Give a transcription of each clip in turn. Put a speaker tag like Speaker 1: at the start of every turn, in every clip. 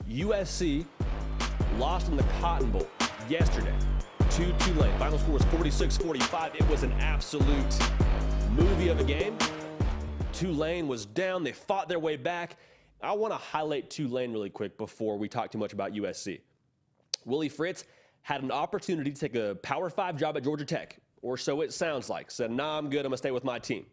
Speaker 1: USC lost in the Cotton Bowl yesterday to Tulane. Final score was 46-45. It was an absolute movie of a game. Tulane was down. They fought their way back. I want to highlight Tulane really quick before we talk too much about USC. Willie Fritz had an opportunity to take a Power 5 job at Georgia Tech, or so it sounds like. Said, nah, I'm good. I'm going to stay with my team.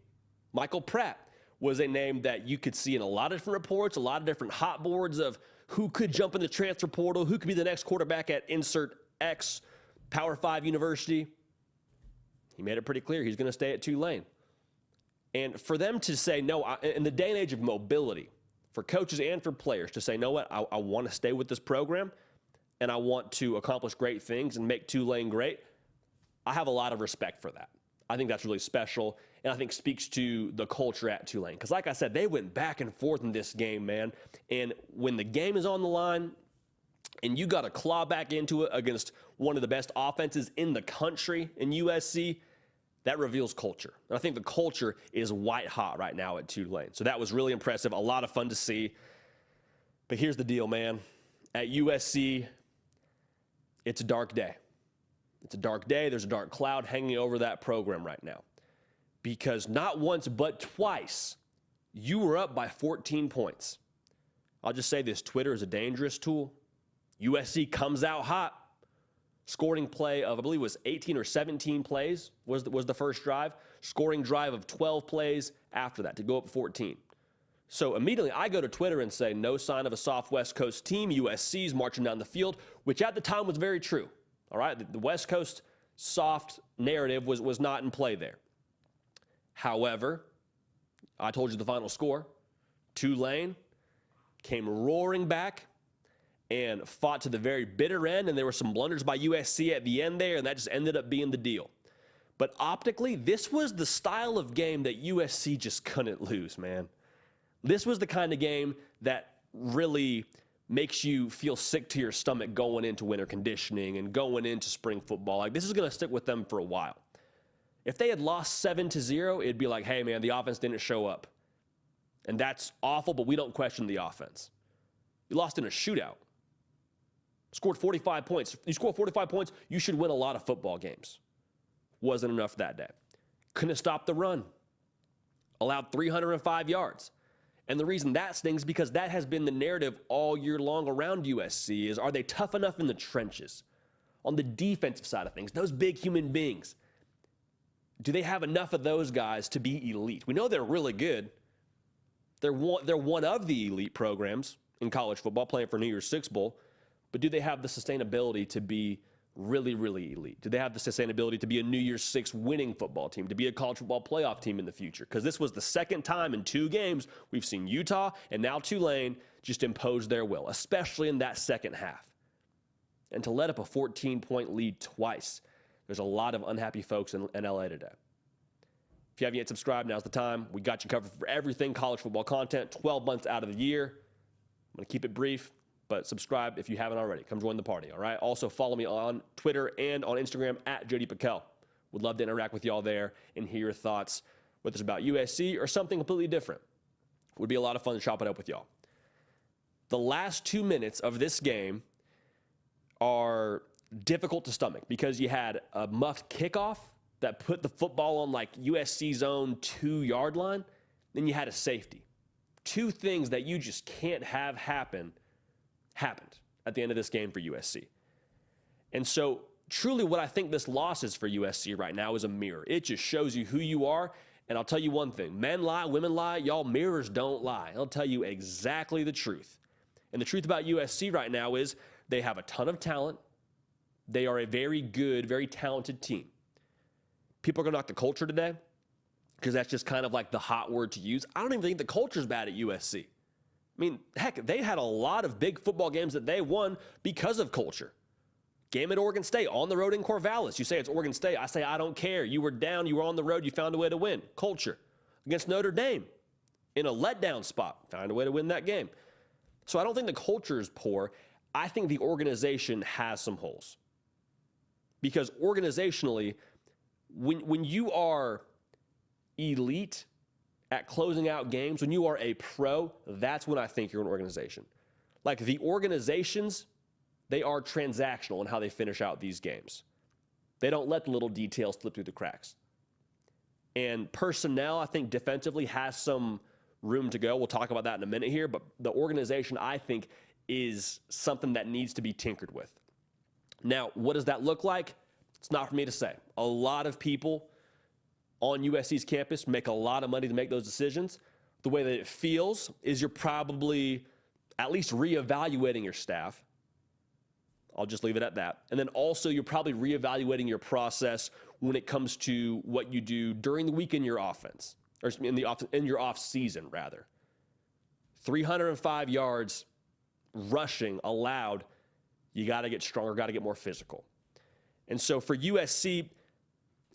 Speaker 1: Michael Pratt was a name that you could see in a lot of different reports, a lot of different hot boards of who could jump in the transfer portal, who could be the next quarterback at insert X Power 5 university. He made it pretty clear he's going to stay at Tulane. And for them to say, no, in the day and age of mobility, for coaches and for players to say, no, what, I want to stay with this program and I want to accomplish great things and make Tulane great, I have a lot of respect for that. I think that's really special, and I think speaks to the culture at Tulane. Because like I said, they went back and forth in this game, man. And when the game is on the line and you got to claw back into it against one of the best offenses in the country in USC, that reveals culture. And I think the culture is white hot right now at Tulane. So that was really impressive, a lot of fun to see. But here's the deal, man. At USC, it's a dark day. It's a dark day. There's a dark cloud hanging over that program right now. Because not once but twice, you were up by 14 points. I'll just say this, Twitter is a dangerous tool. USC comes out hot. Scoring play of, I believe it was 18 or 17 plays was the first drive. Scoring drive of 12 plays after that to go up 14. So immediately I go to Twitter and say, no sign of a soft West Coast team. USC's marching down the field, which at the time was very true. All right, the West Coast soft narrative was not in play there. However, I told you the final score. Tulane came roaring back and fought to the very bitter end, and there were some blunders by USC at the end there, and that just ended up being the deal. But optically, this was the style of game that USC just couldn't lose, man. This was the kind of game that really makes you feel sick to your stomach going into winter conditioning and going into spring football. Like, this is going to stick with them for a while. If they had lost 7-0, it'd be like, hey, man, the offense didn't show up. And that's awful, but we don't question the offense. You lost in a shootout. Scored 45 points. You score 45 points, you should win a lot of football games. Wasn't enough that day. Couldn't have stopped the run. Allowed 305 yards. And the reason that stings is because that has been the narrative all year long around USC is, are they tough enough in the trenches? On the defensive side of things, those big human beings, do they have enough of those guys to be elite? We know they're really good. They're one of the elite programs in college football, playing for New Year's Six Bowl. But do they have the sustainability to be really, really elite? Do they have the sustainability to be a New Year's Six winning football team, to be a college football playoff team in the future? Because this was the second time in 2 games we've seen Utah and now Tulane just impose their will, especially in that second half. And to let up a 14-point lead twice, there's a lot of unhappy folks in LA today. If you haven't yet subscribed, now's the time. We got you covered for everything college football content, 12 months out of the year. I'm going to keep it brief, but subscribe if you haven't already. Come join the party, all right? Also, follow me on Twitter and on Instagram at JD Pickell. Would love to interact with y'all there and hear your thoughts, whether it's about USC or something completely different. Would be a lot of fun to chop it up with y'all. The last 2 minutes of this game are difficult to stomach because you had a muffed kickoff that put the football on like USC's own 2-yard line. Then you had a safety. 2 things that you just can't have happen happened at the end of this game for USC. And so truly what I think this loss is for USC right now is a mirror. It just shows you who you are. And I'll tell you one thing, men lie, women lie, y'all mirrors don't lie. I'll tell you exactly the truth. And the truth about USC right now is they have a ton of talent. They are a very good, very talented team. People are going to knock the culture today because that's just kind of like the hot word to use. I don't even think the culture's bad at USC. I mean, heck, they had a lot of big football games that they won because of culture. Game at Oregon State, on the road in Corvallis. You say it's Oregon State. I say I don't care. You were down. You were on the road. You found a way to win. Culture. Against Notre Dame in a letdown spot. Found a way to win that game. So I don't think the culture is poor. I think the organization has some holes. Because organizationally, when you are elite at closing out games, when you are a pro, that's when I think you're an organization. Like the organizations, they are transactional in how they finish out these games. They don't let the little details slip through the cracks. And personnel, I think defensively has some room to go. We'll talk about that in a minute here, but the organization, I think, is something that needs to be tinkered with. Now, what does that look like? It's not for me to say. A lot of people on USC's campus make a lot of money to make those decisions. The way that it feels is you're probably at least reevaluating your staff. I'll just leave it at that. And then also you're probably reevaluating your process when it comes to what you do during the week in your offense, or in your off season rather. 305 yards rushing allowed, you got to get stronger, got to get more physical. And so for USC,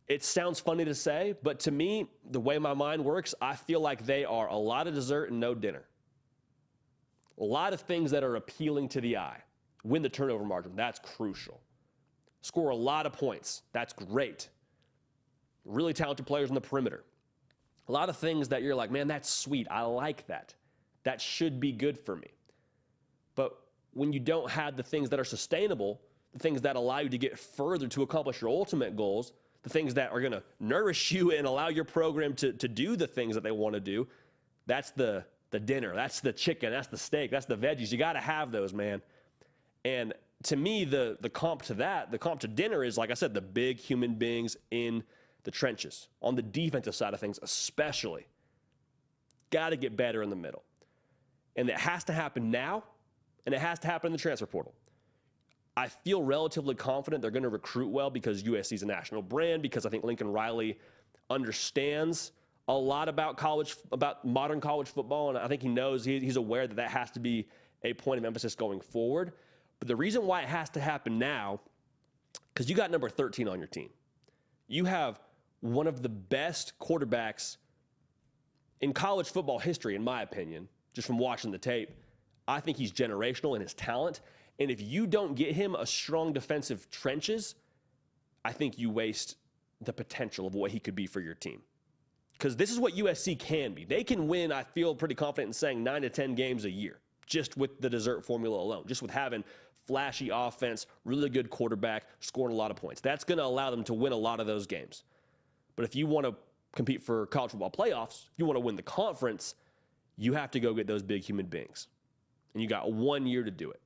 Speaker 1: it sounds funny to say, but to me, the way my mind works, I feel like they are a lot of dessert and no dinner. A lot of things that are appealing to the eye. Win the turnover margin, that's crucial. Score a lot of points, that's great. Really talented players on the perimeter. A lot of things that you're like, man, that's sweet, I like that. That should be good for me. But when you don't have the things that are sustainable, the things that allow you to get further to accomplish your ultimate goals, the things that are going to nourish you and allow your program to do the things that they want to do, that's the dinner, that's the chicken, that's the steak, that's the veggies. You got to have those, man. And to me, the comp to that, the comp to dinner is, like I said, the big human beings in the trenches. On the defensive side of things especially. Got to get better in the middle. And it has to happen now, and it has to happen in the transfer portal. I feel relatively confident they're going to recruit well because USC is a national brand, because I think Lincoln Riley understands a lot about modern college football, and I think he knows, he's aware that that has to be a point of emphasis going forward. But the reason why it has to happen now, because you got number 13 on your team. You have one of the best quarterbacks in college football history, in my opinion, just from watching the tape. I think he's generational in his talent. And if you don't get him a strong defensive trenches, I think you waste the potential of what he could be for your team. Because this is what USC can be. They can win, I feel pretty confident in saying, 9 to 10 games a year, just with the dessert formula alone, just with having flashy offense, really good quarterback, scoring a lot of points. That's going to allow them to win a lot of those games. But if you want to compete for college football playoffs, if you want to win the conference, you have to go get those big human beings. And you got 1 year to do it.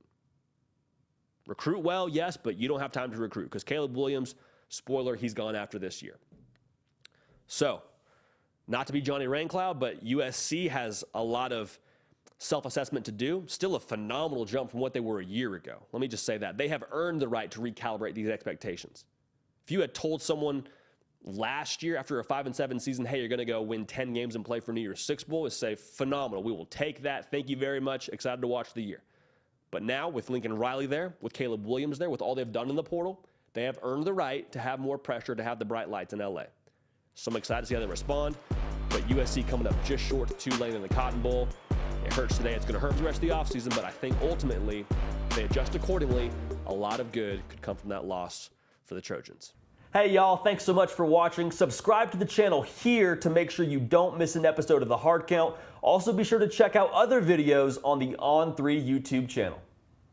Speaker 1: Recruit well, yes, but you don't have time to recruit because Caleb Williams, spoiler, he's gone after this year. So, not to be Johnny Raincloud, but USC has a lot of self-assessment to do. Still a phenomenal jump from what they were a year ago. Let me just say that. They have earned the right to recalibrate these expectations. If you had told someone last year after a 5-7 season, hey, you're going to go win 10 games and play for New Year's Six Bowl, is say, phenomenal. We will take that. Thank you very much. Excited to watch the year. But now with Lincoln Riley there, with Caleb Williams there, with all they've done in the portal, they have earned the right to have more pressure, to have the bright lights in LA. So I'm excited to see how they respond. But USC coming up just short to Tulane in the Cotton Bowl. It hurts today. It's going to hurt for the rest of the offseason, but I think ultimately, if they adjust accordingly, a lot of good could come from that loss for the Trojans. Hey, y'all. Thanks so much for watching. Subscribe to the channel here to make sure you don't miss an episode of The Hard Count. Also, be sure to check out other videos on the On3 YouTube channel.